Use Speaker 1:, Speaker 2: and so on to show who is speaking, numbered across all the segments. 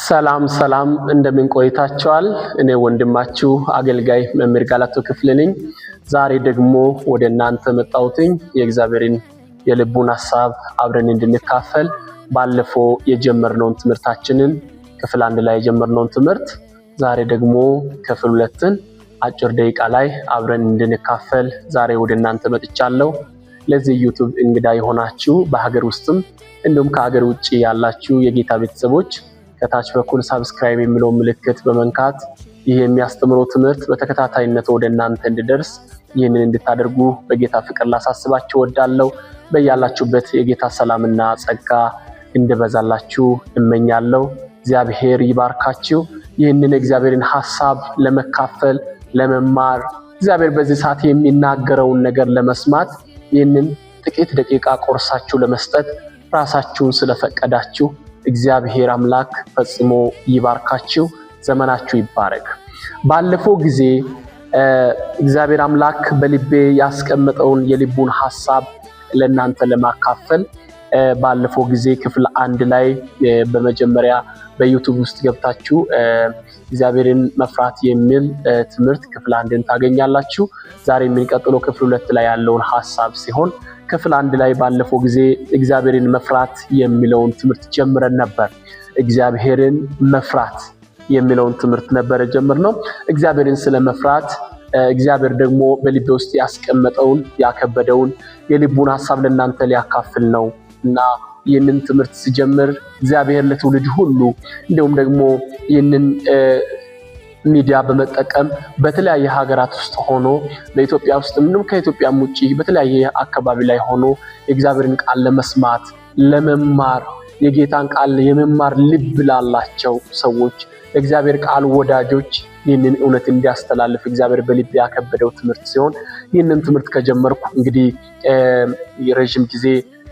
Speaker 1: ሰላም ሰላም እንደምን ቆይታችኋል? እኔ ወንድማችሁ አገልጋይ መምህር ጋላቶ ክፍል ነኝ። ዛሬ ደግሞ ወደ እናንተ መጣሁትኝ የእግዚአብሔርን የልቡን ሐሳብ አብረን እንድንካፈል ባለፈው የጀመርነውን ትምህርታችንን ክፍል 1 ላይ የጀመርነውን ትምህርት ዛሬ ደግሞ ክፍል 2ን አጭር ደቂቃ ላይ አብረን እንድንካፈል ዛሬ ወደ እናንተ መጥቻለሁ። ለዚህ ዩቲዩብ እንግዳ የሆናችሁ በሀገር ውስጥም እንዲሁም ከሀገር ውጪ ያላችሁ የጌታ ቤተሰቦች ከታች በኩል ሰብስክራይብ የሚለው ምልክት በመንካት ይሄ የሚያስተምረው ትምህርት በተከታታይነት ወደ እናንተ እንዲደርስ ይህንን እንድታደርጉ በጌታ ፍቅር ላሳስባችሁ እወዳለሁ። በያላችሁበት የጌታ ሰላምና ጸጋ እንዲበዛላችሁ እመኛለሁ። እግዚአብሔር ይባርካችሁ። ይህንን የእግዚአብሔርን ሐሳብ ለመካፈል ለመማር እግዚአብሔር በዚህ ሰዓት የሚናገረውን ነገር ለመስማት ይህንን ጥቂት ደቂቃ ቆርሳችሁ ለመስጠት ራሳችሁን ስለፈቀዳችሁ እግዚአብሔር አምላክ ፈጽሞ ይባርካችሁ። ዘመናችሁ ይባረክ። ባለፈው ጊዜ እግዚአብሔር አምላክ በልቤ ያስቀመጠውን የልቡን ሐሳብ ለእናንተ ለማካፈል ባለፈው ጊዜ ክፍል 1 ላይ በመጀመሪያ በዩቲዩብ ውስጥ ገብታችሁ እግዚአብሔርን መፍራት የሚል ትምህርት ክፍል 1ን ታገኛላችሁ። ዛሬ የምንቀጥለው ክፍል 2 ላይ ያለውን ሐሳብ ሲሆን ክፍል 1 ላይ ባለፈው ጊዜ እግዚአብሔርን መፍራት የሚለውን ትምህርት ጀምረን ነበር። እግዚአብሔርን መፍራት የሚለውን ትምህርት ነበር ጀምረነው። እግዚአብሔርን ስለመፍራት እግዚአብሔር ደግሞ በልቤ ውስጥ ያስቀመጠውን ያከበደውን የልቡን ሐሳብ ለእናንተ ሊያካፍል ነው እና ይህንን ትምህርት ሲጀምር እግዚአብሔር ለትውልድ ሁሉ እንዲሁም ደግሞ ይህንን ሚዲያ በመጠቀም በተለያየ ሀገራት ውስጥ ሆኖ በኢትዮጵያ ውስጥ ምንም ከኢትዮጵያም ውጪ በተለያየ አካባቢ ላይ ሆኖ የእግዚአብሔርን ቃል ለመስማት ለመማር የጌታን ቃል የመማር ልብ ላላቸው ሰዎች የእግዚአብሔር ቃል ወዳጆች ይህንን እውነት እንዲያስተላልፍ እግዚአብሔር በልብ ያከበደው ትምህርት ሲሆን ይህንን ትምህርት ከጀመርኩ እንግዲህ ረጅም ጊዜ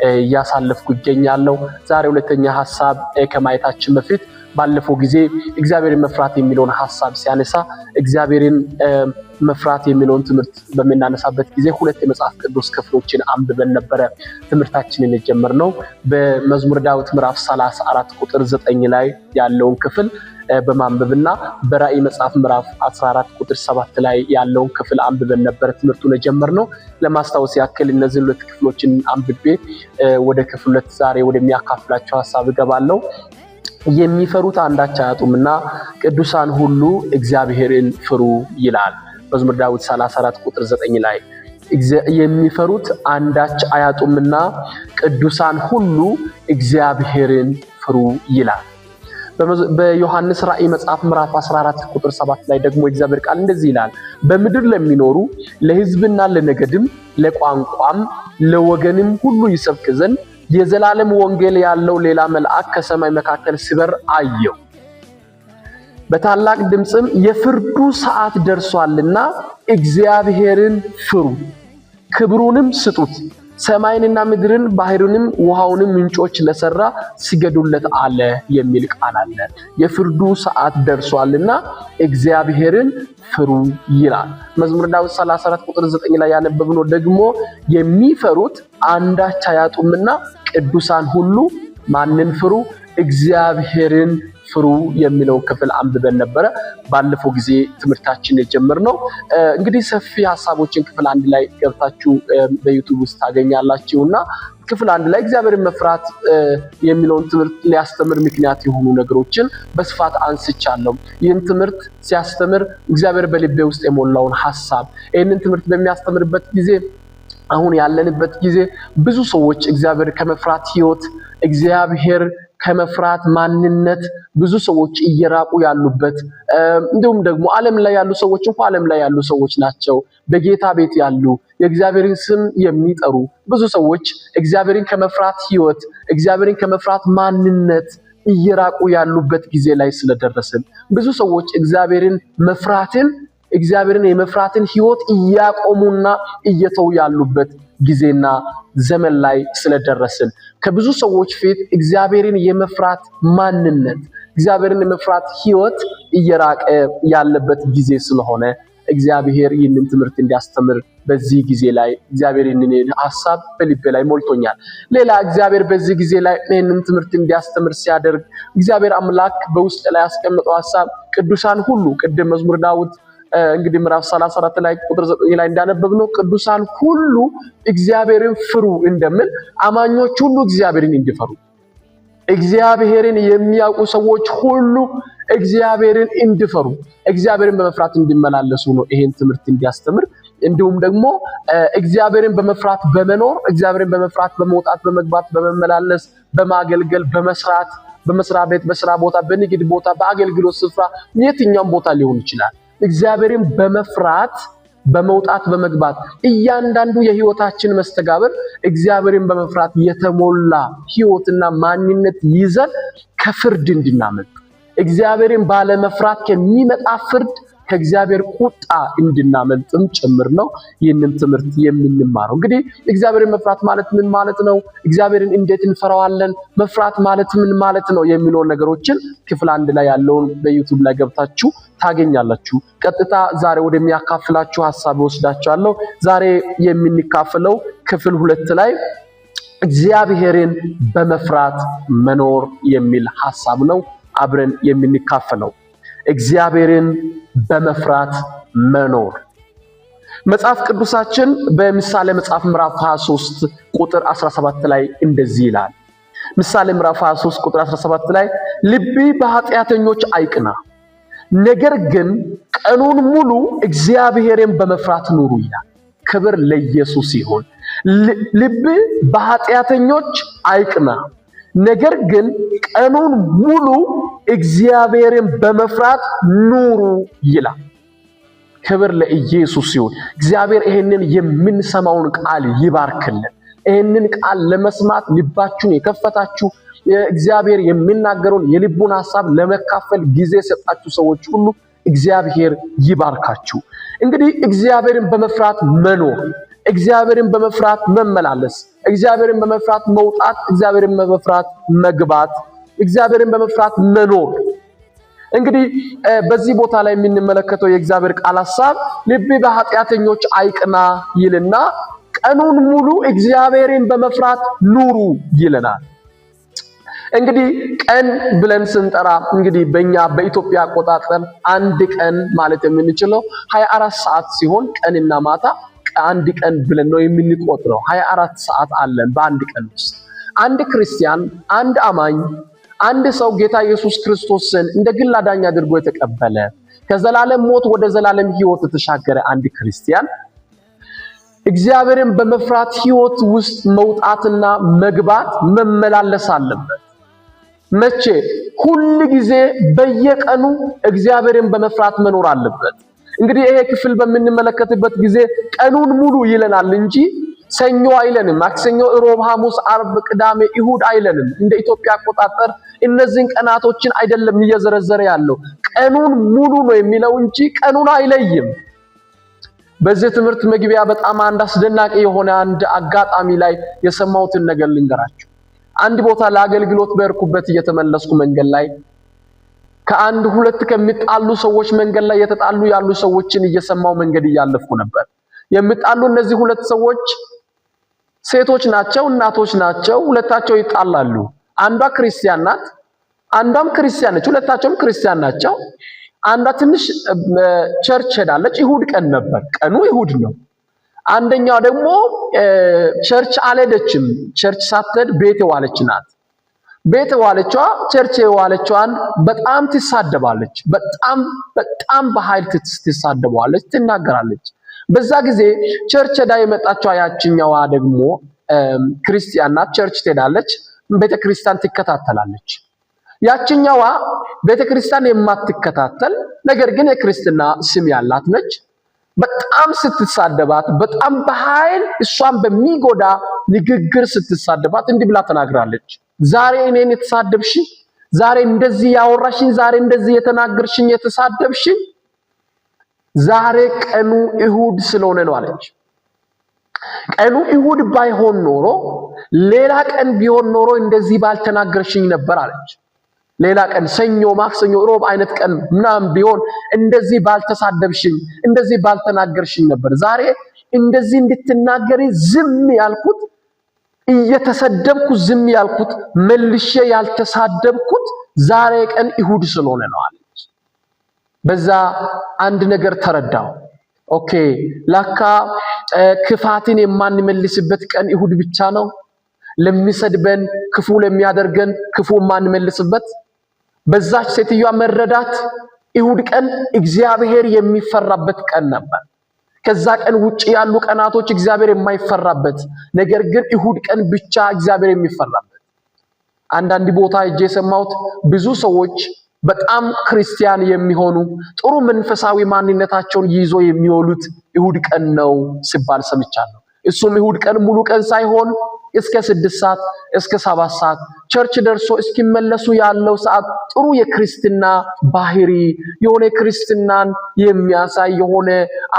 Speaker 1: እያሳለፍኩ ይገኛለሁ። ዛሬ ሁለተኛ ሐሳብ ከማየታችን በፊት ባለፈው ጊዜ እግዚአብሔርን መፍራት የሚለውን ሐሳብ ሲያነሳ እግዚአብሔርን መፍራት የሚለውን ትምህርት በመናነሳበት ጊዜ 2 የመጽሐፍ ቅዱስ ክፍሎችን አንብበን ነበረ ትምህርታችንን የጀመርነው። በመዝሙረ ዳዊት ምዕራፍ 34 ቁጥር 9 ላይ ያለውን ክፍል በማንበብና በራእይ መጽሐፍ ምዕራፍ 14 ቁጥር 7 ላይ ያለውን ክፍል አንብበን ነበር ትምህርቱን የጀመርነው። ለማስታወስ ያክል እነዚህ 2 ክፍሎችን አንብቤ ወደ ክፍል 2 ዛሬ ወደሚያካፍላቸው ሐሳብ እገባለሁ። የሚፈሩት አንዳች አያጡምና ቅዱሳን ሁሉ እግዚአብሔርን ፍሩ ይላል። መዝሙረ ዳዊት 34 ቁጥር 9 ላይ የሚፈሩት አንዳች አያጡምና ቅዱሳን ሁሉ እግዚአብሔርን ፍሩ ይላል። በዮሐንስ ራእይ መጽሐፍ ምዕራፍ 14 ቁጥር 7 ላይ ደግሞ እግዚአብሔር ቃል እንደዚህ ይላል፣ በምድር ለሚኖሩ ለሕዝብና ለነገድም ለቋንቋም ለወገንም ሁሉ ይሰብክ ዘንድ የዘላለም ወንጌል ያለው ሌላ መልአክ ከሰማይ መካከል ሲበር አየሁ። በታላቅ ድምጽም የፍርዱ ሰዓት ደርሷልና እግዚአብሔርን ፍሩ፣ ክብሩንም ስጡት፣ ሰማይንና ምድርን ባህሩንም ውሃውንም ምንጮች ለሰራ ስገዱለት አለ የሚል ቃል አለ። የፍርዱ ሰዓት ደርሷልና እግዚአብሔርን ፍሩ ይላል። መዝሙረ ዳዊት 34 ቁጥር 9 ላይ ያነበብነው ደግሞ የሚፈሩት አንዳች አያጡምና ቅዱሳን ሁሉ ማንን ፍሩ? እግዚአብሔርን ፍሩ የሚለው ክፍል አንብበን ነበረ ባለፈው ጊዜ ትምህርታችን የጀመርነው። እንግዲህ ሰፊ ሐሳቦችን ክፍል 1 ላይ ገብታችሁ በዩቲዩብ ውስጥ ታገኛላችሁና ክፍል 1 ላይ እግዚአብሔርን መፍራት የሚለውን ትምህርት ሊያስተምር ምክንያት የሆኑ ነገሮችን በስፋት አንስቻለሁ። ይህን ትምህርት ሲያስተምር እግዚአብሔር በልቤ ውስጥ የሞላውን ሐሳብ ይህንን ትምህርት በሚያስተምርበት ጊዜ አሁን ያለንበት ጊዜ ብዙ ሰዎች እግዚአብሔር ከመፍራት ሕይወት እግዚአብሔር ከመፍራት ማንነት ብዙ ሰዎች እየራቁ ያሉበት እንዲሁም ደግሞ ዓለም ላይ ያሉ ሰዎች እንኳን ዓለም ላይ ያሉ ሰዎች ናቸው። በጌታ ቤት ያሉ የእግዚአብሔርን ስም የሚጠሩ ብዙ ሰዎች እግዚአብሔርን ከመፍራት ሕይወት እግዚአብሔርን ከመፍራት ማንነት እየራቁ ያሉበት ጊዜ ላይ ስለደረስን ብዙ ሰዎች እግዚአብሔርን የመፍራትን ሕይወት እያቆሙና እየተው ያሉበት ጊዜና ዘመን ላይ ስለደረስን ከብዙ ሰዎች ፊት እግዚአብሔርን የመፍራት ማንነት እግዚአብሔርን የመፍራት ሕይወት እየራቀ ያለበት ጊዜ ስለሆነ እግዚአብሔር ይህንን ትምህርት እንዲያስተምር በዚህ ጊዜ ላይ እግዚአብሔር ይህንን ሐሳብ በልቤ ላይ ሞልቶኛል። ሌላ እግዚአብሔር በዚህ ጊዜ ላይ ይህንን ትምህርት እንዲያስተምር ሲያደርግ እግዚአብሔር አምላክ በውስጥ ላይ ያስቀመጠው ሐሳብ ቅዱሳን ሁሉ ቅድም መዝሙረ ዳዊት እንግዲህ ምዕራፍ 34 ላይ ቁጥር 9 ላይ እንዳነበብነው ቅዱሳን ሁሉ እግዚአብሔርን ፍሩ እንደምን አማኞች ሁሉ እግዚአብሔርን እንዲፈሩ እግዚአብሔርን የሚያውቁ ሰዎች ሁሉ እግዚአብሔርን እንዲፈሩ እግዚአብሔርን በመፍራት እንዲመላለሱ ነው ይሄን ትምህርት እንዲያስተምር። እንዲሁም ደግሞ እግዚአብሔርን በመፍራት በመኖር እግዚአብሔርን በመፍራት በመውጣት በመግባት በመመላለስ በማገልገል በመስራት በመስራ ቤት በስራ ቦታ በንግድ ቦታ በአገልግሎት ስፍራ የትኛውም ቦታ ሊሆን ይችላል እግዚአብሔርን በመፍራት በመውጣት በመግባት እያንዳንዱ የህይወታችን መስተጋብር እግዚአብሔርን በመፍራት የተሞላ ህይወትና ማንነት ይዘን ከፍርድ እንድናመልጥ እግዚአብሔርን ባለመፍራት ከሚመጣ ፍርድ ከእግዚአብሔር ቁጣ እንድናመልጥም ጭምር ነው ይህንን ትምህርት የምንማረው። እንግዲህ እግዚአብሔርን መፍራት ማለት ምን ማለት ነው? እግዚአብሔርን እንዴት እንፈራዋለን? መፍራት ማለት ምን ማለት ነው? የሚለው ነገሮችን ክፍል 1 ላይ ያለውን በዩቲዩብ ላይ ገብታችሁ ታገኛላችሁ። ቀጥታ ዛሬ ወደሚያካፍላችሁ ሐሳብ ወስዳችኋለሁ። ዛሬ የምንካፈለው ክፍል 2 ላይ እግዚአብሔርን በመፍራት መኖር የሚል ሐሳብ ነው አብረን የምንካፈለው። እግዚአብሔርን በመፍራት መኖር መጽሐፍ ቅዱሳችን በምሳሌ መጽሐፍ ምዕራፍ 23 ቁጥር 17 ላይ እንደዚህ ይላል። ምሳሌ ምዕራፍ 23 ቁጥር 17 ላይ ልብ በኃጢአተኞች አይቅና፣ ነገር ግን ቀኑን ሙሉ እግዚአብሔርን በመፍራት ኑሩ ይላል። ክብር ለኢየሱስ ይሁን። ልብ በኃጢአተኞች አይቅና፣ ነገር ግን ቀኑን ሙሉ እግዚአብሔርን በመፍራት ኑሩ ይላል። ክብር ለኢየሱስ ይሁን። እግዚአብሔር ይሄንን የምንሰማውን ቃል ይባርክልን። ይሄንን ቃል ለመስማት ልባችሁን የከፈታችሁ እግዚአብሔር የሚናገረውን የልቡን ሐሳብ ለመካፈል ጊዜ የሰጣችሁ ሰዎች ሁሉ እግዚአብሔር ይባርካችሁ። እንግዲህ እግዚአብሔርን በመፍራት መኖር፣ እግዚአብሔርን በመፍራት መመላለስ፣ እግዚአብሔርን በመፍራት መውጣት፣ እግዚአብሔርን በመፍራት መግባት፣ እግዚአብሔርን በመፍራት መኖር። እንግዲህ በዚህ ቦታ ላይ የምንመለከተው የእግዚአብሔር ቃል ሐሳብ ልብ በኃጢአተኞች አይቅና ይልና ቀኑን ሙሉ እግዚአብሔርን በመፍራት ኑሩ ይለናል። እንግዲህ ቀን ብለን ስንጠራ እንግዲህ በእኛ በኢትዮጵያ አቆጣጠር አንድ ቀን ማለት የምንችለው 24 ሰዓት ሲሆን ቀንና ማታ አንድ ቀን ብለን ነው የምንቆጥረው። 24 ሰዓት አለን በአንድ ቀን ውስጥ። አንድ ክርስቲያን፣ አንድ አማኝ፣ አንድ ሰው ጌታ ኢየሱስ ክርስቶስን እንደ ግል አዳኝ አድርጎ የተቀበለ ከዘላለም ሞት ወደ ዘላለም ሕይወት የተሻገረ አንድ ክርስቲያን እግዚአብሔርን በመፍራት ሕይወት ውስጥ መውጣትና መግባት መመላለስ አለበት። መቼ? ሁል ጊዜ በየቀኑ እግዚአብሔርን በመፍራት መኖር አለበት። እንግዲህ ይሄ ክፍል በምንመለከትበት ጊዜ ቀኑን ሙሉ ይለናል እንጂ ሰኞ አይለንም፣ ማክሰኞ፣ ሮብ፣ ሐሙስ፣ አርብ፣ ቅዳሜ፣ እሁድ አይለንም። እንደ ኢትዮጵያ አቆጣጠር እነዚህን ቀናቶችን አይደለም እየዘረዘረ ያለው፣ ቀኑን ሙሉ ነው የሚለው እንጂ ቀኑን አይለይም። በዚህ ትምህርት መግቢያ በጣም አንድ አስደናቂ የሆነ አንድ አጋጣሚ ላይ የሰማሁትን ነገር ልንገራችሁ። አንድ ቦታ ለአገልግሎት በርኩበት እየተመለስኩ መንገድ ላይ ከአንድ ሁለት ከሚጣሉ ሰዎች መንገድ ላይ የተጣሉ ያሉ ሰዎችን እየሰማው መንገድ እያለፍኩ ነበር። የሚጣሉ እነዚህ ሁለት ሰዎች ሴቶች ናቸው፣ እናቶች ናቸው። ሁለታቸው ይጣላሉ። አንዷ ክርስቲያን ናት፣ አንዷም ክርስቲያን ነች። ሁለታቸውም ክርስቲያን ናቸው። አንዷ ትንሽ ቸርች ሄዳለች። ይሁድ ቀን ነበር፣ ቀኑ ይሁድ ነው። አንደኛው ደግሞ ቸርች አልሄደችም። ቸርች ሳትሄድ ቤት የዋለች ናት። ቤት የዋለችዋ ቸርች የዋለችዋን በጣም ትሳደባለች። በጣም በኃይል ትሳደባለች፣ ትናገራለች። በዛ ጊዜ ቸርች ሄዳ የመጣችዋ ያችኛዋ ደግሞ ክርስቲያን ናት። ቸርች ትሄዳለች፣ ቤተክርስቲያን ትከታተላለች። ያችኛዋ ቤተክርስቲያን የማትከታተል ነገር ግን የክርስትና ስም ያላት ነች። በጣም ስትሳደባት፣ በጣም በኃይል እሷን በሚጎዳ ንግግር ስትሳደባት እንዲህ ብላ ተናግራለች። ዛሬ እኔን የተሳደብሽኝ፣ ዛሬ እንደዚህ ያወራሽኝ፣ ዛሬ እንደዚህ የተናገርሽኝ፣ የተሳደብሽኝ ዛሬ ቀኑ እሁድ ስለሆነ ነው አለች። ቀኑ እሁድ ባይሆን ኖሮ ሌላ ቀን ቢሆን ኖሮ እንደዚህ ባልተናገርሽኝ ነበር አለች። ሌላ ቀን ሰኞ፣ ማክሰኞ፣ ሮብ አይነት ቀን ምናምን ቢሆን እንደዚህ ባልተሳደብሽኝ፣ እንደዚህ ባልተናገርሽኝ ነበር። ዛሬ እንደዚህ እንድትናገሪ ዝም ያልኩት፣ እየተሰደብኩ ዝም ያልኩት፣ መልሼ ያልተሳደብኩት ዛሬ ቀን እሁድ ስለሆነ ነው አለች። በዛ አንድ ነገር ተረዳው። ኦኬ ላካ ክፋትን የማንመልስበት ቀን እሁድ ብቻ ነው። ለሚሰድበን ክፉ ለሚያደርገን ክፉ የማንመልስበት። በዛች ሴትዮዋ መረዳት እሁድ ቀን እግዚአብሔር የሚፈራበት ቀን ነበር። ከዛ ቀን ውጪ ያሉ ቀናቶች እግዚአብሔር የማይፈራበት፣ ነገር ግን እሁድ ቀን ብቻ እግዚአብሔር የሚፈራበት። አንዳንድ ቦታ እጄ የሰማሁት ብዙ ሰዎች በጣም ክርስቲያን የሚሆኑ ጥሩ መንፈሳዊ ማንነታቸውን ይዞ የሚውሉት እሁድ ቀን ነው ሲባል ሰምቻለሁ። እሱም እሁድ ቀን ሙሉ ቀን ሳይሆን እስከ 6 ሰዓት እስከ 7 ሰዓት ቸርች ደርሶ እስኪመለሱ ያለው ሰዓት ጥሩ የክርስትና ባህሪ የሆነ ክርስትናን የሚያሳይ የሆነ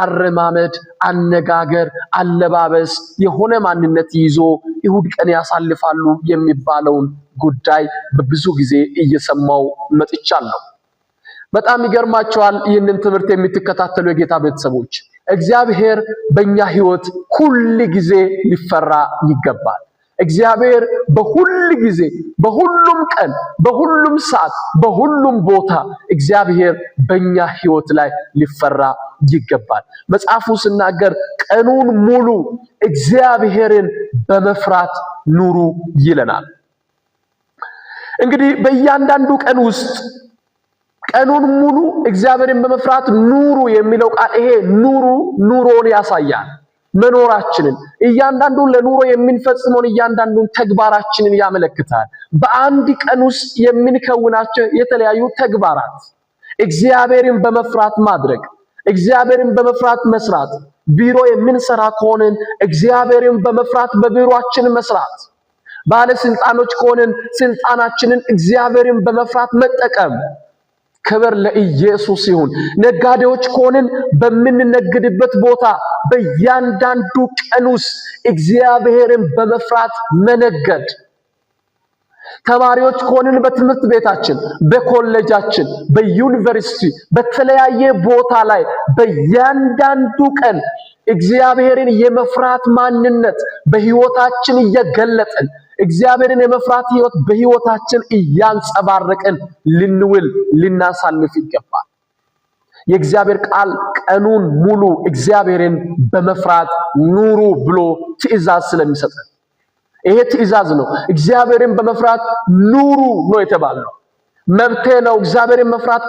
Speaker 1: አረማመድ፣ አነጋገር፣ አለባበስ የሆነ ማንነት ይዞ እሁድ ቀን ያሳልፋሉ የሚባለውን ጉዳይ በብዙ ጊዜ እየሰማው መጥቻለሁ። በጣም ይገርማቸዋል። ይህንን ትምህርት የምትከታተሉ የጌታ ቤተሰቦች እግዚአብሔር በእኛ ህይወት ሁል ጊዜ ሊፈራ ይገባል። እግዚአብሔር በሁል ጊዜ፣ በሁሉም ቀን፣ በሁሉም ሰዓት፣ በሁሉም ቦታ እግዚአብሔር በእኛ ህይወት ላይ ሊፈራ ይገባል። መጽሐፉ ሲናገር ቀኑን ሙሉ እግዚአብሔርን በመፍራት ኑሩ ይለናል። እንግዲህ በእያንዳንዱ ቀን ውስጥ ቀኑን ሙሉ እግዚአብሔርን በመፍራት ኑሩ የሚለው ቃል ይሄ ኑሮን ያሳያል። መኖራችንን እያንዳንዱን ለኑሮ የምንፈጽመውን እያንዳንዱን ተግባራችንን ያመለክታል። በአንድ ቀን ውስጥ የምንከውናቸው የተለያዩ ተግባራት እግዚአብሔርን በመፍራት ማድረግ፣ እግዚአብሔርን በመፍራት መስራት፣ ቢሮ የምንሰራ ከሆነን እግዚአብሔርን በመፍራት በቢሮአችን መስራት፣ ባለስልጣኖች ከሆነን ስልጣናችንን እግዚአብሔርን በመፍራት መጠቀም። ክብር ለኢየሱስ ይሁን። ነጋዴዎች ከሆነን በምንነግድበት ቦታ በእያንዳንዱ ቀን ውስጥ እግዚአብሔርን በመፍራት መነገድ። ተማሪዎች ከሆነን በትምህርት ቤታችን፣ በኮሌጃችን፣ በዩኒቨርሲቲ፣ በተለያየ ቦታ ላይ በእያንዳንዱ ቀን እግዚአብሔርን የመፍራት ማንነት በህይወታችን እየገለጥን እግዚአብሔርን የመፍራት ህይወት በህይወታችን እያንጸባረቅን ልንውል ልናሳልፍ ይገባል። የእግዚአብሔር ቃል ቀኑን ሙሉ እግዚአብሔርን በመፍራት ኑሩ ብሎ ትእዛዝ ስለሚሰጠን ይሄ ትእዛዝ ነው። እግዚአብሔርን በመፍራት ኑሩ ነው የተባለው። መብቴ ነው እግዚአብሔርን መፍራት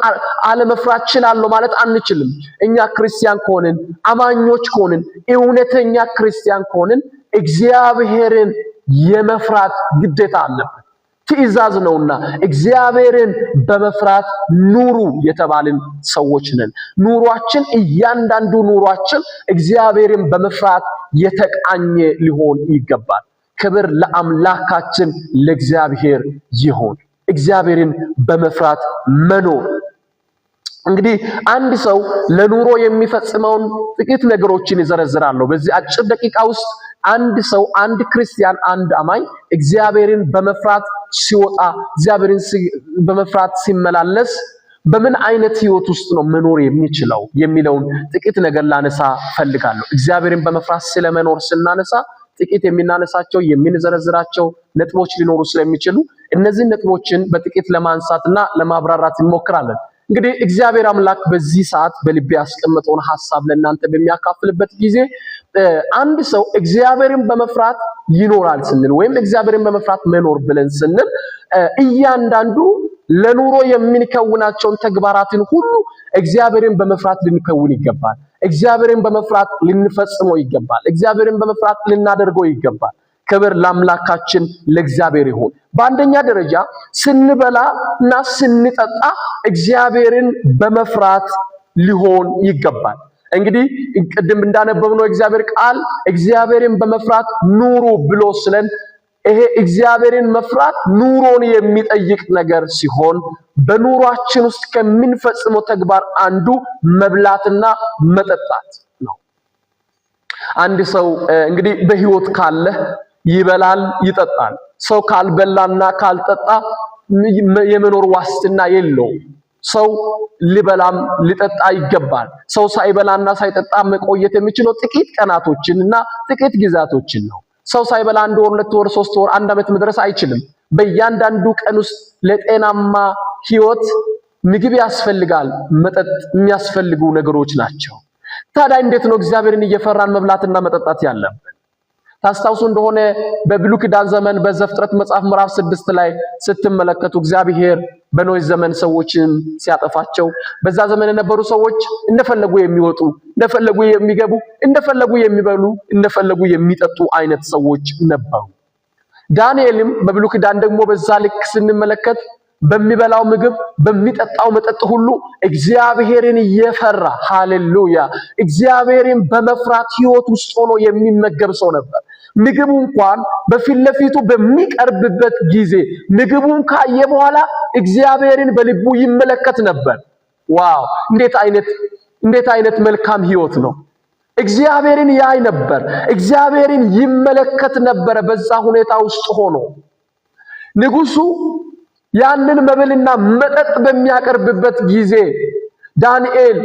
Speaker 1: አለመፍራት እችላለሁ ማለት አንችልም። እኛ ክርስቲያን ከሆንን፣ አማኞች ከሆንን፣ እውነተኛ ክርስቲያን ከሆንን እግዚአብሔርን የመፍራት ግዴታ አለብን። ትእዛዝ ነውና እግዚአብሔርን በመፍራት ኑሩ የተባልን ሰዎች ነን። ኑሯችን፣ እያንዳንዱ ኑሯችን እግዚአብሔርን በመፍራት የተቃኘ ሊሆን ይገባል። ክብር ለአምላካችን ለእግዚአብሔር ይሁን። እግዚአብሔርን በመፍራት መኖር። እንግዲህ አንድ ሰው ለኑሮ የሚፈጽመውን ጥቂት ነገሮችን ይዘረዝራለሁ በዚህ አጭር ደቂቃ ውስጥ። አንድ ሰው፣ አንድ ክርስቲያን፣ አንድ አማኝ እግዚአብሔርን በመፍራት ሲወጣ፣ እግዚአብሔርን በመፍራት ሲመላለስ በምን አይነት ህይወት ውስጥ ነው መኖር የሚችለው የሚለውን ጥቂት ነገር ላነሳ ፈልጋለሁ። እግዚአብሔርን በመፍራት ስለመኖር ስናነሳ ጥቂት የምናነሳቸው የምንዘረዝራቸው ነጥቦች ሊኖሩ ስለሚችሉ እነዚህ ነጥቦችን በጥቂት ለማንሳትና ለማብራራት እንሞክራለን። እንግዲህ እግዚአብሔር አምላክ በዚህ ሰዓት በልቤ ያስቀመጠውን ሐሳብ ለእናንተ በሚያካፍልበት ጊዜ አንድ ሰው እግዚአብሔርን በመፍራት ይኖራል ስንል ወይም እግዚአብሔርን በመፍራት መኖር ብለን ስንል እያንዳንዱ ለኑሮ የምንከውናቸውን ተግባራትን ሁሉ እግዚአብሔርን በመፍራት ልንከውን ይገባል። እግዚአብሔርን በመፍራት ልንፈጽመው ይገባል። እግዚአብሔርን በመፍራት ልናደርገው ይገባል። ክብር ለአምላካችን ለእግዚአብሔር ይሁን። በአንደኛ ደረጃ ስንበላና ስንጠጣ እግዚአብሔርን በመፍራት ሊሆን ይገባል። እንግዲህ ቅድም እንዳነበብነው እግዚአብሔር ቃል እግዚአብሔርን በመፍራት ኑሩ ብሎ ስለን ይሄ እግዚአብሔርን መፍራት ኑሮን የሚጠይቅ ነገር ሲሆን በኑሯችን ውስጥ ከምንፈጽመው ተግባር አንዱ መብላትና መጠጣት ነው። አንድ ሰው እንግዲህ በህይወት ካለ ይበላል፣ ይጠጣል። ሰው ካልበላና ካልጠጣ የመኖር ዋስትና የለውም። ሰው ሊበላም ሊጠጣ ይገባል። ሰው ሳይበላና ሳይጠጣ መቆየት የሚችለው ጥቂት ቀናቶችንና ጥቂት ጊዜያቶችን ነው። ሰው ሳይበላ 1 ወር 2 ወር 3 ወር 1 ዓመት መድረስ አይችልም። በእያንዳንዱ ቀን ውስጥ ለጤናማ ህይወት ምግብ ያስፈልጋል፣ መጠጥ የሚያስፈልጉ ነገሮች ናቸው። ታዲያ እንዴት ነው እግዚአብሔርን እየፈራን መብላትና መጠጣት ያለብን? ታስታውሱ እንደሆነ በብሉይ ኪዳን ዘመን በዘፍጥረት መጽሐፍ ምዕራፍ 6 ላይ ስትመለከቱ እግዚአብሔር በኖህ ዘመን ሰዎችን ሲያጠፋቸው በዛ ዘመን የነበሩ ሰዎች እንደፈለጉ የሚወጡ፣ እንደፈለጉ የሚገቡ፣ እንደፈለጉ የሚበሉ፣ እንደፈለጉ የሚጠጡ አይነት ሰዎች ነበሩ። ዳንኤልም በብሉይ ኪዳን ደግሞ በዛ ልክ ስንመለከት በሚበላው ምግብ በሚጠጣው መጠጥ ሁሉ እግዚአብሔርን እየፈራ ሃሌሉያ እግዚአብሔርን በመፍራት ህይወት ውስጥ ሆኖ የሚመገብ ሰው ነበር። ምግቡ እንኳን በፊት ለፊቱ በሚቀርብበት ጊዜ ምግቡን ካየ በኋላ እግዚአብሔርን በልቡ ይመለከት ነበር። ዋው! እንዴት አይነት መልካም ህይወት ነው! እግዚአብሔርን ያይ ነበር፣ እግዚአብሔርን ይመለከት ነበር። በዛ ሁኔታ ውስጥ ሆኖ ንጉሱ ያንን መብልና መጠጥ በሚያቀርብበት ጊዜ ዳንኤል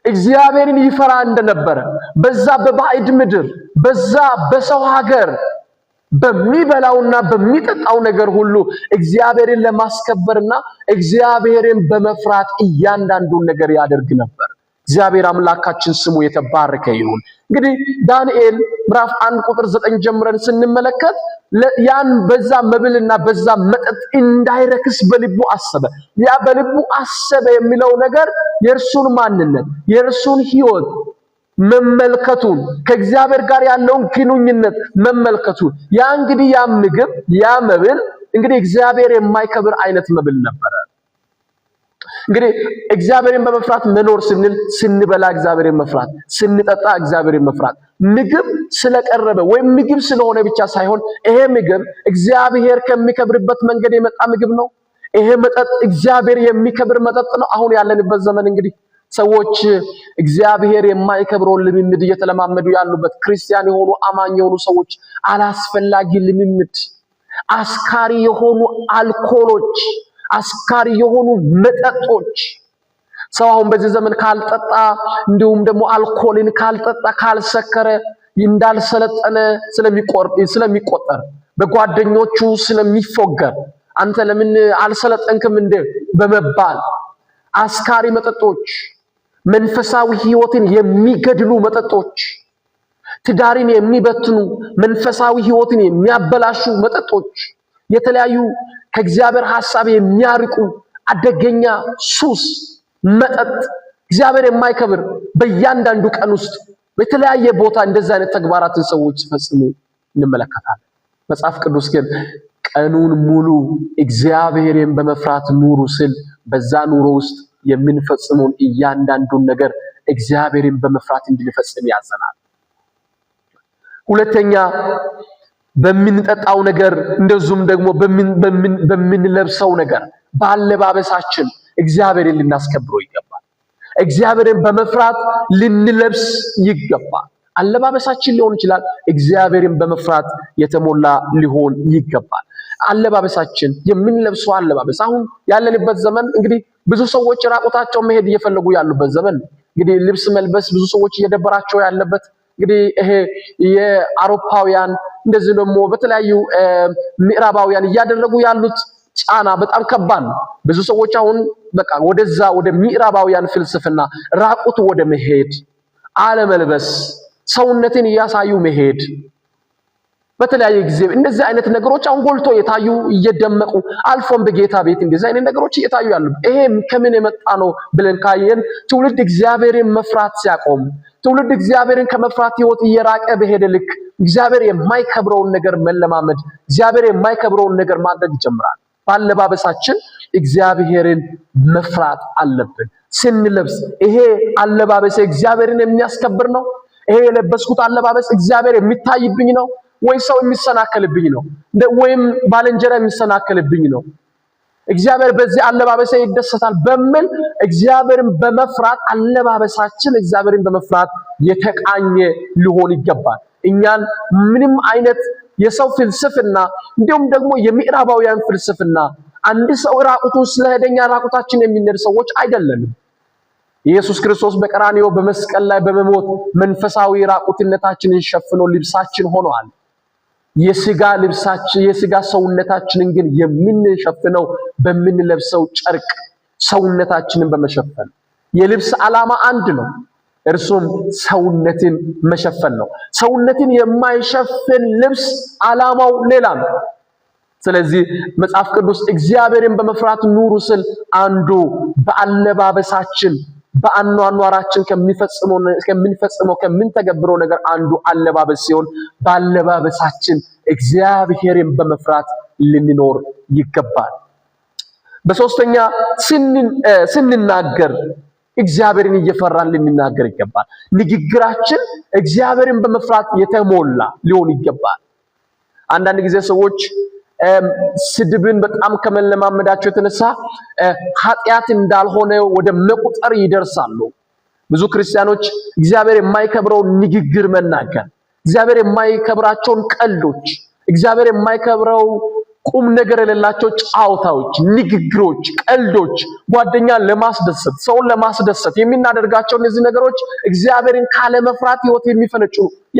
Speaker 1: እግዚአብሔርን ይፈራ እንደነበረ በዛ በባዕድ ምድር በዛ በሰው ሀገር በሚበላውና በሚጠጣው ነገር ሁሉ እግዚአብሔርን ለማስከበርና እግዚአብሔርን በመፍራት እያንዳንዱን ነገር ያደርግ ነበር። እግዚአብሔር አምላካችን ስሙ የተባረከ ይሁን። እንግዲህ ዳንኤል ምዕራፍ 1 ቁጥር 9 ጀምረን ስንመለከት ያን በዛ መብልና በዛ መጠጥ እንዳይረክስ በልቡ አሰበ። ያ በልቡ አሰበ የሚለው ነገር የእርሱን ማንነት የእርሱን ህይወት መመልከቱን ከእግዚአብሔር ጋር ያለውን ግንኙነት መመልከቱን ያ እንግዲህ ያ ምግብ ያ መብል እንግዲህ እግዚአብሔር የማይከብር አይነት መብል ነበር። እንግዲህ እግዚአብሔርን በመፍራት መኖር ስንበላ እግዚአብሔርን መፍራት፣ ስንጠጣ እግዚአብሔርን መፍራት ምግብ ስለቀረበ ወይም ምግብ ስለሆነ ብቻ ሳይሆን ይሄ ምግብ እግዚአብሔር ከሚከብርበት መንገድ የመጣ ምግብ ነው። ይሄ መጠጥ እግዚአብሔር የሚከብር መጠጥ ነው። አሁን ያለንበት ዘመን እንግዲህ ሰዎች እግዚአብሔር የማይከብረውን ልምምድ እየተለማመዱ ያሉበት ክርስቲያን የሆኑ አማኝ የሆኑ ሰዎች አላስፈላጊ ልምምድ፣ አስካሪ የሆኑ አልኮሎች፣ አስካሪ የሆኑ መጠጦች ሰው አሁን በዚህ ዘመን ካልጠጣ እንዲሁም ደግሞ አልኮልን ካልጠጣ ካልሰከረ እንዳልሰለጠነ ስለሚቆጠር በጓደኞቹ ስለሚፎገር አንተ ለምን አልሰለጠንክም እንደ በመባል አስካሪ መጠጦች፣ መንፈሳዊ ህይወትን የሚገድሉ መጠጦች፣ ትዳርን የሚበትኑ መንፈሳዊ ህይወትን የሚያበላሹ መጠጦች፣ የተለያዩ ከእግዚአብሔር ሐሳብ የሚያርቁ አደገኛ ሱስ መጠጥ እግዚአብሔር የማይከብር በእያንዳንዱ ቀን ውስጥ በተለያየ ቦታ እንደዛ አይነት ተግባራትን ሰዎች ሲፈጽሙ እንመለከታለን። መጽሐፍ ቅዱስ ግን ቀኑን ሙሉ እግዚአብሔርን በመፍራት ኑሩ ስል በዛ ኑሮ ውስጥ የምንፈጽመውን እያንዳንዱን ነገር እግዚአብሔርን በመፍራት እንድንፈጽም ያዘናል። ሁለተኛ በምንጠጣው ነገር እንደዚሁም ደግሞ በምንለብሰው ነገር ባለባበሳችን እግዚአብሔርን ልናስከብረው ይገባል። እግዚአብሔርን በመፍራት ልንለብስ ይገባል። አለባበሳችን ሊሆን ይችላል እግዚአብሔርን በመፍራት የተሞላ ሊሆን ይገባል። አለባበሳችን የምንለብሰው አለባበስ አሁን ያለንበት ዘመን እንግዲህ ብዙ ሰዎች ራቆታቸው መሄድ እየፈለጉ ያሉበት ዘመን እንግዲህ ልብስ መልበስ ብዙ ሰዎች እየደበራቸው ያለበት እንግዲህ ይሄ የአውሮፓውያን እንደዚህ ደግሞ በተለያዩ ምዕራባውያን እያደረጉ ያሉት ጫና በጣም ከባድ ነው። ብዙ ሰዎች አሁን በቃ ወደዛ ወደ ምዕራባውያን ፍልስፍና ራቁት ወደ መሄድ አለመልበስ፣ ሰውነትን እያሳዩ መሄድ በተለያየ ጊዜ እንደዚህ አይነት ነገሮች አሁን ጎልቶ የታዩ እየደመቁ አልፎም በጌታ ቤት እንደዚህ አይነት ነገሮች እየታዩ ያሉ ይሄ ከምን የመጣ ነው ብለን ካየን ትውልድ እግዚአብሔርን መፍራት ሲያቆም ትውልድ እግዚአብሔርን ከመፍራት ህይወት እየራቀ በሄደ ልክ እግዚአብሔር የማይከብረውን ነገር መለማመድ እግዚአብሔር የማይከብረውን ነገር ማድረግ ይጀምራል። ባለባበሳችን እግዚአብሔርን መፍራት አለብን። ስንለብስ ይሄ አለባበስ እግዚአብሔርን የሚያስከብር ነው? ይሄ የለበስኩት አለባበስ እግዚአብሔር የሚታይብኝ ነው ወይ ሰው የሚሰናከልብኝ ነው ወይም ባልንጀራ የሚሰናከልብኝ ነው? እግዚአብሔር በዚህ አለባበስ ይደሰታል በሚል እግዚአብሔርን በመፍራት አለባበሳችን እግዚአብሔርን በመፍራት የተቃኘ ሊሆን ይገባል። እኛን ምንም አይነት የሰው ፍልስፍና እንዲሁም ደግሞ የምዕራባውያን ፍልስፍና አንድ ሰው ራቁቱን ስለሄደኛ ራቁታችን የምንሄድ ሰዎች አይደለንም። ኢየሱስ ክርስቶስ በቀራንዮ በመስቀል ላይ በመሞት መንፈሳዊ ራቁትነታችንን ሸፍኖ ልብሳችን ሆኗል። የሥጋ ልብሳችን የሥጋ ሰውነታችንን ግን የምንሸፍነው በምንለብሰው ጨርቅ ሰውነታችንን በመሸፈን የልብስ ዓላማ አንድ ነው፣ እርሱም ሰውነትን መሸፈን ነው። ሰውነትን የማይሸፍን ልብስ ዓላማው ሌላ ነው። ስለዚህ መጽሐፍ ቅዱስ እግዚአብሔርን በመፍራት ኑሩ ስል አንዱ በአለባበሳችን በአኗኗራችን ከምንፈጽመው ከምንተገብረው ነገር አንዱ አለባበስ ሲሆን በአለባበሳችን እግዚአብሔርን በመፍራት ልንኖር ይገባል። በሶስተኛ ስንናገር እግዚአብሔርን እየፈራን ልንናገር ይገባል። ንግግራችን እግዚአብሔርን በመፍራት የተሞላ ሊሆን ይገባል። አንዳንድ ጊዜ ሰዎች ስድብን በጣም ከመለማመዳቸው የተነሳ ኃጢአት እንዳልሆነ ወደ መቁጠር ይደርሳሉ። ብዙ ክርስቲያኖች እግዚአብሔር የማይከብረው ንግግር መናገር፣ እግዚአብሔር የማይከብራቸውን ቀልዶች፣ እግዚአብሔር የማይከብረው ቁም ነገር የሌላቸው ጫዋታዎች፣ ንግግሮች፣ ቀልዶች፣ ጓደኛን ለማስደሰት ሰውን ለማስደሰት የሚናደርጋቸው እነዚህ ነገሮች እግዚአብሔርን ካለ መፍራት ህይወት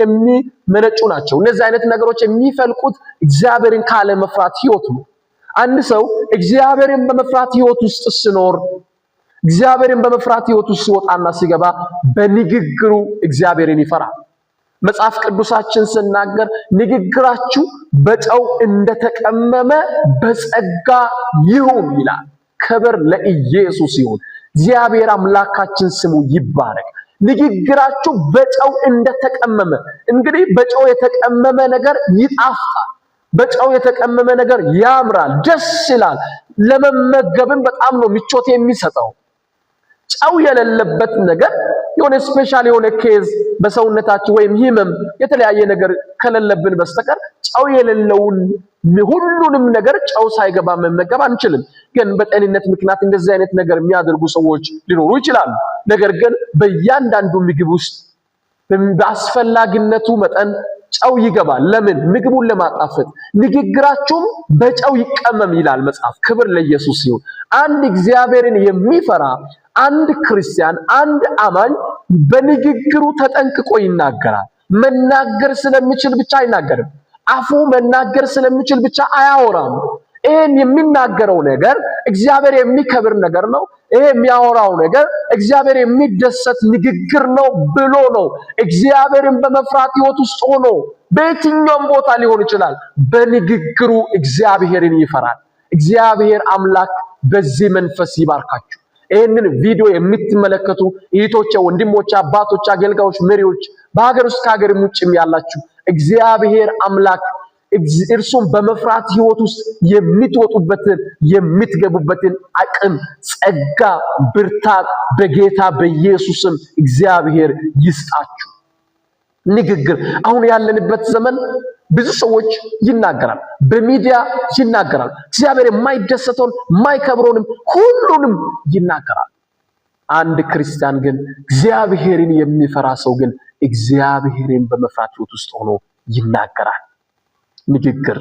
Speaker 1: የሚመነጩ ናቸው። እነዚህ አይነት ነገሮች የሚፈልቁት እግዚአብሔርን ካለ መፍራት ህይወት ነው። አንድ ሰው እግዚአብሔርን በመፍራት ህይወት ውስጥ ሲኖር፣ እግዚአብሔርን በመፍራት ህይወት ውስጥ ሲወጣና ሲገባ በንግግሩ እግዚአብሔርን ይፈራል። መጽሐፍ ቅዱሳችን ሲናገር ንግግራችሁ በጨው እንደተቀመመ በጸጋ ይሁን ይላል። ክብር ለኢየሱስ ይሁን። እግዚአብሔር አምላካችን ስሙ ይባረክ። ንግግራችሁ በጨው እንደተቀመመ። እንግዲህ በጨው የተቀመመ ነገር ይጣፍጣል። በጨው የተቀመመ ነገር ያምራል፣ ደስ ይላል። ለመመገብም በጣም ነው ምቾት የሚሰጠው። ጨው የሌለበት ነገር የሆነ ስፔሻል የሆነ ኬዝ በሰውነታችን ወይም ህመም የተለያየ ነገር ከሌለብን በስተቀር ጨው የሌለውን ሁሉንም ነገር ጨው ሳይገባ መመገብ አንችልም። ግን በጤንነት ምክንያት እንደዚህ አይነት ነገር የሚያደርጉ ሰዎች ሊኖሩ ይችላሉ። ነገር ግን በእያንዳንዱ ምግብ ውስጥ በአስፈላጊነቱ መጠን ጨው ይገባል። ለምን? ምግቡን ለማጣፈጥ። ንግግራችሁም በጨው ይቀመም ይላል መጽሐፍ። ክብር ለኢየሱስ ይሁን። አንድ እግዚአብሔርን የሚፈራ አንድ ክርስቲያን አንድ አማኝ በንግግሩ ተጠንቅቆ ይናገራል። መናገር ስለሚችል ብቻ አይናገርም። አፉ መናገር ስለሚችል ብቻ አያወራም። ይሄን የሚናገረው ነገር እግዚአብሔር የሚከብር ነገር ነው። ይሄ የሚያወራው ነገር እግዚአብሔር የሚደሰት ንግግር ነው ብሎ ነው። እግዚአብሔርን በመፍራት ህይወት ውስጥ ሆኖ በየትኛውም ቦታ ሊሆን ይችላል፣ በንግግሩ እግዚአብሔርን ይፈራል። እግዚአብሔር አምላክ በዚህ መንፈስ ይባርካችሁ። ይህንን ቪዲዮ የምትመለከቱ እህቶቼ፣ ወንድሞቼ፣ አባቶች፣ አገልጋዮች፣ መሪዎች በሀገር ውስጥ ከሀገርም ውጭም ያላችሁ እግዚአብሔር አምላክ እርሱን በመፍራት ህይወት ውስጥ የምትወጡበትን የምትገቡበትን አቅም፣ ጸጋ፣ ብርታት በጌታ በኢየሱስም እግዚአብሔር ይስጣችሁ። ንግግር አሁን ያለንበት ዘመን ብዙ ሰዎች ይናገራል፣ በሚዲያ ይናገራል። እግዚአብሔር የማይደሰተውን የማይከብረውንም ሁሉንም ይናገራል። አንድ ክርስቲያን ግን እግዚአብሔርን የሚፈራ ሰው ግን እግዚአብሔርን በመፍራት ህይወት ውስጥ ሆኖ ይናገራል። ንግግር።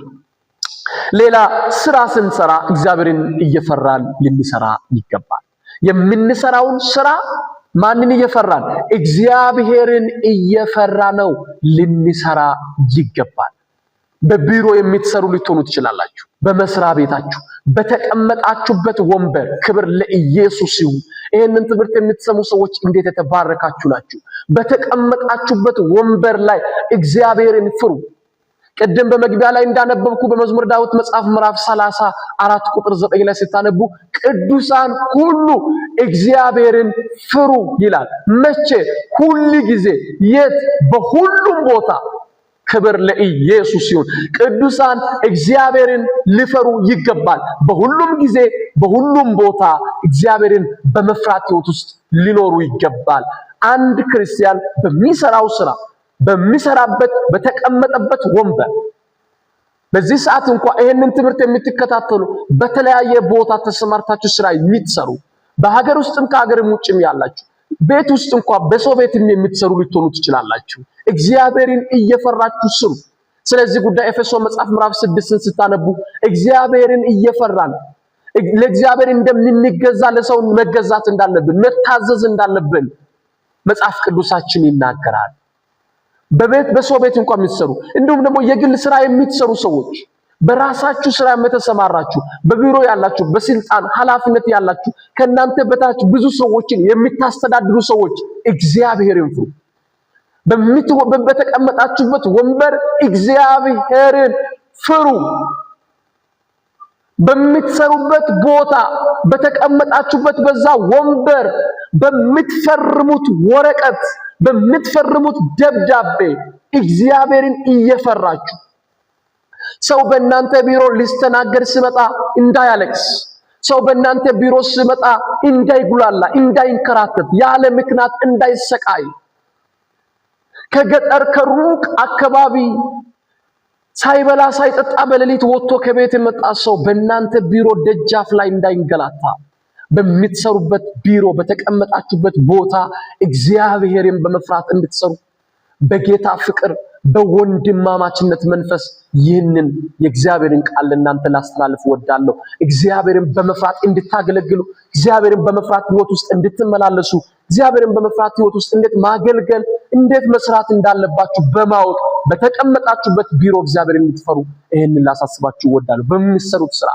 Speaker 1: ሌላ ስራ ስንሰራ እግዚአብሔርን እየፈራን ልንሰራ ይገባል። የምንሰራውን ስራ ማንን እየፈራን? እግዚአብሔርን እየፈራ ነው ልንሰራ ይገባል። በቢሮ የምትሰሩ ልትሆኑ ትችላላችሁ። በመስሪያ ቤታችሁ በተቀመጣችሁበት ወንበር፣ ክብር ለኢየሱስ ይሁን። ይህንን ትምህርት የምትሰሙ ሰዎች እንዴት የተባረካችሁ ናችሁ! በተቀመጣችሁበት ወንበር ላይ እግዚአብሔርን ፍሩ። ቅድም በመግቢያ ላይ እንዳነበብኩ በመዝሙረ ዳዊት መጽሐፍ ምዕራፍ 34 ቁጥር 9 ላይ ስታነቡ ቅዱሳን ሁሉ እግዚአብሔርን ፍሩ ይላል። መቼ? ሁሉ ጊዜ። የት? በሁሉም ቦታ። ክብር ለኢየሱስ ይሁን። ቅዱሳን እግዚአብሔርን ሊፈሩ ይገባል። በሁሉም ጊዜ በሁሉም ቦታ እግዚአብሔርን በመፍራት ህይወት ውስጥ ሊኖሩ ይገባል። አንድ ክርስቲያን በሚሰራው ስራ በሚሰራበት በተቀመጠበት ወንበር በዚህ ሰዓት እንኳን ይሄንን ትምህርት የምትከታተሉ በተለያየ ቦታ ተሰማርታችሁ ስራ የምትሰሩ በሀገር ውስጥም ከሀገርም ውጭም ያላችሁ ቤት ውስጥ እንኳን በሰው ቤትም የምትሰሩ ልትሆኑ ትችላላችሁ። እግዚአብሔርን እየፈራችሁ ስሩ። ስለዚህ ጉዳይ ኤፌሶን መጽሐፍ ምዕራፍ 6ን ስታነቡ እግዚአብሔርን እየፈራን ለእግዚአብሔር እንደምንገዛ ለሰው መገዛት እንዳለብን መታዘዝ እንዳለብን መጽሐፍ ቅዱሳችን ይናገራል። በሰው ቤት እንኳን የምትሰሩ እንዲሁም ደግሞ የግል ስራ የምትሰሩ ሰዎች በራሳችሁ ስራ የምትሰማራችሁ በቢሮ ያላችሁ በስልጣን ኃላፊነት ያላችሁ ከናንተ በታች ብዙ ሰዎችን የምታስተዳድሩ ሰዎች እግዚአብሔርን ፍሩ። በተቀመጣችሁበት ወንበር እግዚአብሔርን ፍሩ። በምትሰሩበት ቦታ በተቀመጣችሁበት በዛ ወንበር በምትፈርሙት ወረቀት በምትፈርሙት ደብዳቤ እግዚአብሔርን እየፈራችሁ ሰው በእናንተ ቢሮ ሊስተናገድ ሲመጣ እንዳያለቅስ፣ ሰው በእናንተ ቢሮ ሲመጣ እንዳይጉላላ፣ እንዳይንከራተት፣ ያለ ምክንያት እንዳይሰቃይ፣ ከገጠር ከሩቅ አካባቢ ሳይበላ ሳይጠጣ በሌሊት ወጥቶ ከቤት የመጣ ሰው በእናንተ ቢሮ ደጃፍ ላይ እንዳይንገላታ በምትሰሩበት ቢሮ በተቀመጣችሁበት ቦታ እግዚአብሔርን በመፍራት እንድትሰሩ በጌታ ፍቅር በወንድማማችነት መንፈስ ይህንን የእግዚአብሔርን ቃል ለእናንተ ላስተላልፍ ወዳለሁ። እግዚአብሔርን በመፍራት እንድታገለግሉ፣ እግዚአብሔርን በመፍራት ህይወት ውስጥ እንድትመላለሱ፣ እግዚአብሔርን በመፍራት ህይወት ውስጥ እንዴት ማገልገል እንዴት መስራት እንዳለባችሁ በማወቅ በተቀመጣችሁበት ቢሮ እግዚአብሔርን እንድትፈሩ ይህንን ላሳስባችሁ ወዳለሁ። በምትሰሩት ስራ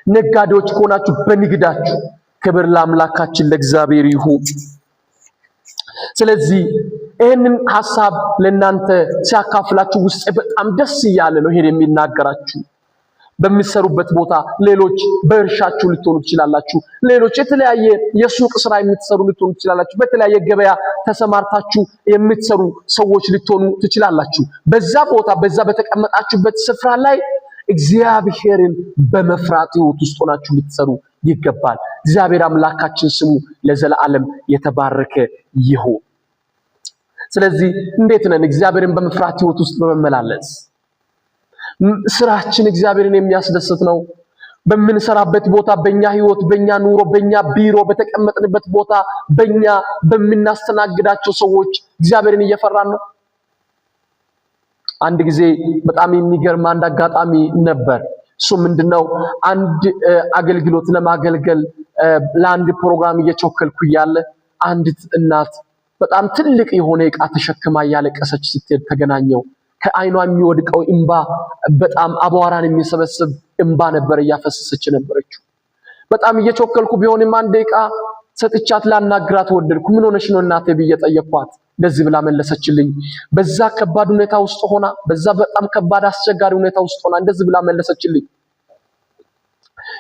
Speaker 1: ነጋዴዎች ከሆናችሁ በንግዳችሁ ክብር ለአምላካችን ለእግዚአብሔር ይሁን። ስለዚህ ይህንን ሐሳብ ለእናንተ ሲያካፍላችሁ ውስጥ በጣም ደስ እያለ ነው ይሄን የሚናገራችሁ። በሚሰሩበት ቦታ ሌሎች በእርሻችሁ ልትሆኑ ትችላላችሁ። ሌሎች የተለያየ የሱቅ ስራ የምትሰሩ ልትሆኑ ትችላላችሁ። በተለያየ ገበያ ተሰማርታችሁ የምትሰሩ ሰዎች ልትሆኑ ትችላላችሁ። በዛ ቦታ በዛ በተቀመጣችሁበት ስፍራ ላይ እግዚአብሔርን በመፍራት ህይወት ውስጥ ሆናችሁ ልትሰሩ ይገባል። እግዚአብሔር አምላካችን ስሙ ለዘላለም የተባረከ ይሁን። ስለዚህ እንዴት ነን እግዚአብሔርን በመፍራት ህይወት ውስጥ በመመላለስ? ስራችን እግዚአብሔርን የሚያስደስት ነው? በምንሰራበት ቦታ በእኛ ህይወት በእኛ ኑሮ በእኛ ቢሮ በተቀመጥንበት ቦታ በእኛ በምናስተናግዳቸው ሰዎች እግዚአብሔርን እየፈራን ነው? አንድ ጊዜ በጣም የሚገርም አንድ አጋጣሚ ነበር። እሱ ምንድነው? አንድ አገልግሎት ለማገልገል ለአንድ ፕሮግራም እየቸኮልኩ እያለ አንዲት እናት በጣም ትልቅ የሆነ ዕቃ ተሸክማ ያለቀሰች ስትሄድ ተገናኘው። ከዓይኗ የሚወድቀው እንባ በጣም አቧራን የሚሰበስብ እንባ ነበር እያፈሰሰች ነበረችው። በጣም እየቸኮልኩ ቢሆንም አንድ ደቂቃ ሰጥቻት ላናግራት ወደድኩ። ምን ሆነሽ ነው እናቴ ብዬ ጠየቅኳት። እንደዚህ ብላ መለሰችልኝ። በዛ ከባድ ሁኔታ ውስጥ ሆና በዛ በጣም ከባድ አስቸጋሪ ሁኔታ ውስጥ ሆና እንደዚህ ብላ መለሰችልኝ።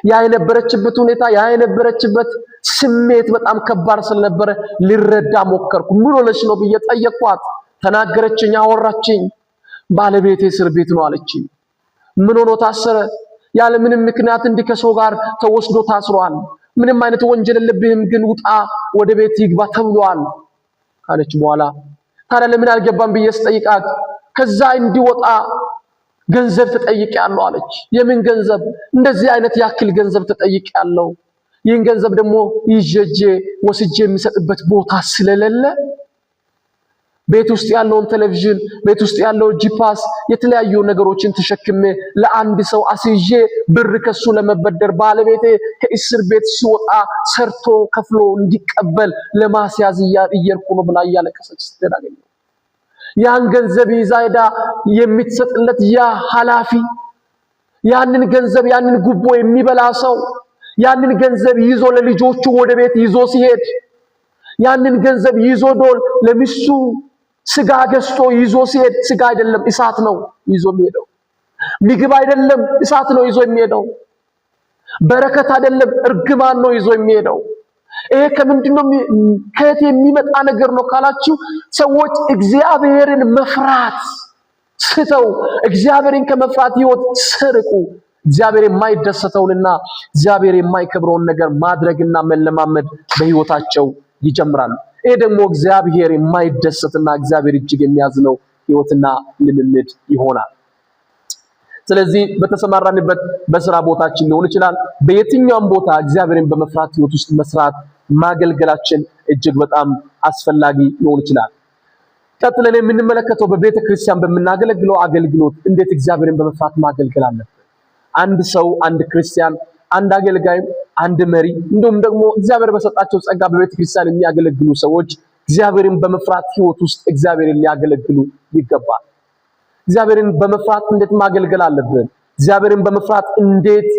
Speaker 1: ያ የነበረችበት ሁኔታ ያ የነበረችበት ስሜት በጣም ከባድ ስለነበረ ሊረዳ ሞከርኩ። ምን ሆነሽ ነው ብዬ ጠየቅኳት። ተናገረችኝ፣ አወራችኝ። ባለቤቴ እስር ቤት ነው አለችኝ። ምን ሆኖ ታሰረ? ያለ ምንም ምክንያት እንዲህ ከሰው ጋር ተወስዶ ታስሯል። ምንም አይነት ወንጀል የለብህም ግን ውጣ ወደ ቤት ይግባ ተብሏል ካለች በኋላ ታዲያ ለምን አልገባም ብዬ ስጠይቃት ከዛ እንዲወጣ ገንዘብ ተጠይቄያለሁ አለች። የምን ገንዘብ? እንደዚህ አይነት ያክል ገንዘብ ተጠይቄያለሁ። ይህን ገንዘብ ደግሞ ይዤ ወስጄ የሚሰጥበት ቦታ ስለሌለ ቤት ውስጥ ያለውን ቴሌቪዥን ቤት ውስጥ ያለው ጂፓስ የተለያዩ ነገሮችን ተሸክሜ ለአንድ ሰው አስይዤ ብር ከሱ ለመበደር ባለቤቴ ከእስር ቤት ሲወጣ ሰርቶ ከፍሎ እንዲቀበል ለማስያዝ እየርኩ ነው ብላ እያለቀሰች ስትናገኝ ያን ገንዘብ ይዛ ሄዳ የምትሰጥለት ያ ኃላፊ ያንን ገንዘብ ያንን ጉቦ የሚበላ ሰው ያንን ገንዘብ ይዞ ለልጆቹ ወደ ቤት ይዞ ሲሄድ ያንን ገንዘብ ይዞ ዶል ለሚስቱ ስጋ ገዝቶ ይዞ ሲሄድ ስጋ አይደለም እሳት ነው ይዞ የሚሄደው። ምግብ አይደለም እሳት ነው ይዞ የሚሄደው። በረከት አይደለም እርግማን ነው ይዞ የሚሄደው። ይሄ ከምንድነው ከየት የሚመጣ ነገር ነው ካላችሁ ሰዎች እግዚአብሔርን መፍራት ስተው እግዚአብሔርን ከመፍራት ህይወት ስርቁ እግዚአብሔር የማይደሰተውንና እግዚአብሔር የማይከብረውን ነገር ማድረግና መለማመድ በህይወታቸው ይጀምራሉ። ይሄ ደግሞ እግዚአብሔር የማይደሰትና እግዚአብሔር እጅግ የሚያዝነው ህይወትና ልምምድ ይሆናል። ስለዚህ በተሰማራንበት በስራ ቦታችን ሊሆን ይችላል በየትኛውም ቦታ እግዚአብሔርን በመፍራት ህይወት ውስጥ መስራት ማገልገላችን እጅግ በጣም አስፈላጊ ሊሆን ይችላል። ቀጥለን የምንመለከተው በቤተ ክርስቲያን በመናገለግለው አገልግሎት እንዴት እግዚአብሔርን በመፍራት ማገልገል አለበት። አንድ ሰው አንድ ክርስቲያን አንድ አገልጋይ አንድ መሪ እንደውም ደግሞ እግዚአብሔር በሰጣቸው ጸጋ በቤተክርስቲያን የሚያገለግሉ ሰዎች እግዚአብሔርን በመፍራት ህይወት ውስጥ እግዚአብሔርን ሊያገለግሉ ይገባል። እግዚአብሔርን በመፍራት እንዴት ማገልገል አለብን? እግዚአብሔርን በመፍራት እንዴት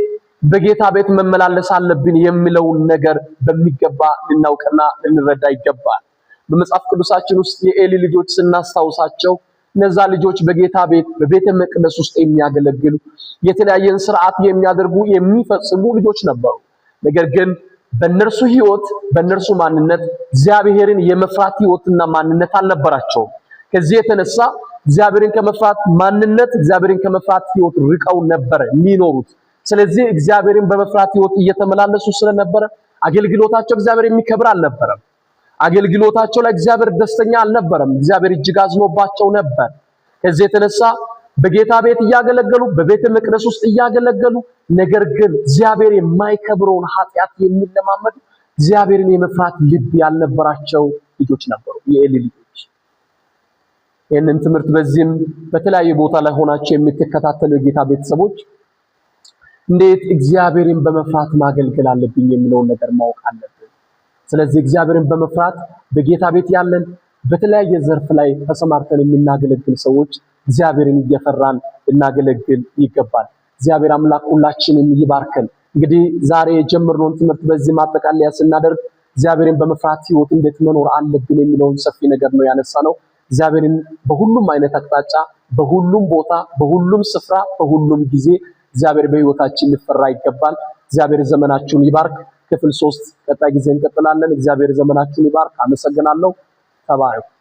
Speaker 1: በጌታ ቤት መመላለስ አለብን የሚለውን ነገር በሚገባ ልናውቅና ልንረዳ ይገባል። በመጽሐፍ ቅዱሳችን ውስጥ የኤሊ ልጆች ስናስታውሳቸው እነዛ ልጆች በጌታ ቤት በቤተ መቅደስ ውስጥ የሚያገለግሉ የተለያየን ስርዓት የሚያደርጉ የሚፈጽሙ ልጆች ነበሩ። ነገር ግን በእነርሱ ህይወት በእነርሱ ማንነት እግዚአብሔርን የመፍራት ህይወትና ማንነት አልነበራቸውም። ከዚህ የተነሳ እግዚአብሔርን ከመፍራት ማንነት እግዚአብሔርን ከመፍራት ህይወት ርቀው ነበር የሚኖሩት። ስለዚህ እግዚአብሔርን በመፍራት ህይወት እየተመላለሱ ስለነበረ አገልግሎታቸው እግዚአብሔር የሚከብር አልነበረም። አገልግሎታቸው ላይ እግዚአብሔር ደስተኛ አልነበረም። እግዚአብሔር እጅግ አዝኖባቸው ነበር። ከዚህ የተነሳ በጌታ ቤት እያገለገሉ በቤተ መቅደስ ውስጥ እያገለገሉ ነገር ግን እግዚአብሔር የማይከብረውን ኃጢአት የሚለማመዱ እግዚአብሔርን የመፍራት ልብ ያልነበራቸው ልጆች ነበሩ፣ የኤሊ ልጆች። ይህንን ትምህርት በዚህም በተለያየ ቦታ ላይ ሆናችሁ የምትከታተሉ የጌታ ቤተሰቦች እንዴት እግዚአብሔርን በመፍራት ማገልገል አለብኝ የሚለውን ነገር ማወቅ አለብን። ስለዚህ እግዚአብሔርን በመፍራት በጌታ ቤት ያለን በተለያየ ዘርፍ ላይ ተሰማርተን የምናገለግል ሰዎች እግዚአብሔርን እየፈራን እናገለግል ይገባል። እግዚአብሔር አምላክ ሁላችንን ይባርከን። እንግዲህ ዛሬ የጀመርነውን ትምህርት በዚህ ማጠቃለያ ስናደርግ እግዚአብሔርን በመፍራት ህይወት እንዴት መኖር አለብን የሚለውን ሰፊ ነገር ነው ያነሳነው። እግዚአብሔርን በሁሉም አይነት አቅጣጫ፣ በሁሉም ቦታ፣ በሁሉም ስፍራ፣ በሁሉም ጊዜ እግዚአብሔር በህይወታችን ሊፈራ ይገባል። እግዚአብሔር ዘመናችሁን ይባርክ። ክፍል 3 ቀጣይ ጊዜ እንቀጥላለን። እግዚአብሔር ዘመናችሁን ይባርክ። አመሰግናለሁ። ተባረኩ።